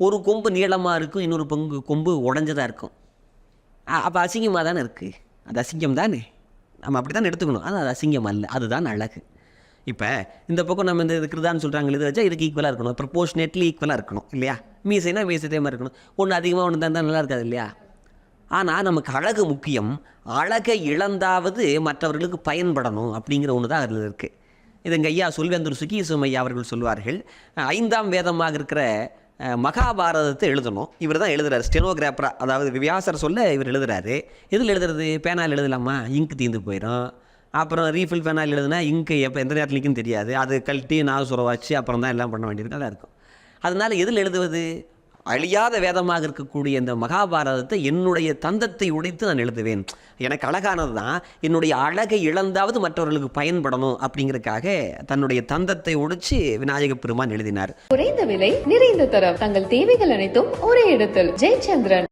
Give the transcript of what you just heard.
ஒரு கொம்பு நீளமாக இருக்கும், இன்னொரு கொம்பு உடஞ்சதாக இருக்கும். அப்போ அசிங்கமாக தானே இருக்குது, அது அசிங்கம் தானே, நம்ம அப்படி தானே எடுத்துக்கணும். ஆனால் அது அசிங்கம் அல்ல, அதுதான் அழகு. இப்போ இந்த பக்கம் நம்ம இந்த இருக்கிறதான்னு சொல்கிறாங்க, இது வச்சா இதுக்கு ஈக்குவலாக இருக்கணும், ப்ரொபோர்ஷனேட்லி ஈக்குவலாக இருக்கணும் இல்லையா? மீசைனா மீசத்தே மாதிரி இருக்கணும், ஒன்று அதிகமாக ஒன்று தான் நல்லா இருக்காது இல்லையா? ஆனால் நமக்கு அழகு முக்கியம். அழகை இழந்தாவது மற்றவர்களுக்கு பயன்படணும் அப்படிங்கிற ஒன்று தான் அதில் இருக்குது. இதுங்க ஐயா சொல்வேந்தர் சுகீசும் ஐயா அவர்கள் சொல்வார்கள், 5ஆம் வேதமாக இருக்கிற மகாபாரதத்தை எழுதணும். இவர் தான் எழுதுறாரு ஸ்டெனோகிராஃபராக, அதாவது வியாசர் சொல்ல இவர் எழுதுறாரு. எதில் எழுதுறது? பேனால் எழுதலாமா? இங்கு தீர்ந்து போயிடும். அப்புறம் ரீஃபில் பேனால் எழுதுனா இங்கு எப்போ எந்த நேரத்தில் நிற்குன்னு தெரியாது, அது கழட்டி நாசுர வச்சு அப்புறம் தான் எல்லாம் பண்ண வேண்டியிருக்கு, நல்லா இருக்கும். அதனால் எதில் எழுதுவது? அழியாத வேதமாக இருக்கக்கூடிய இந்த மகாபாரதத்தை என்னுடைய தந்தத்தை உடைத்து நான் எழுதுவேன். எனக்கு அழகானது தான், என்னுடைய அழகை இழந்தாவது மற்றவர்களுக்கு பயன்படணும் அப்படிங்கிறதுக்காக தன்னுடைய தந்தத்தை உடைச்சு விநாயக பெருமான் எழுதினார். குறைந்த விலை, நிறைந்த தரம், தங்கள் தேவைகள் அனைத்தும் ஒரே இடத்தில். ஜெயச்சந்திரன்.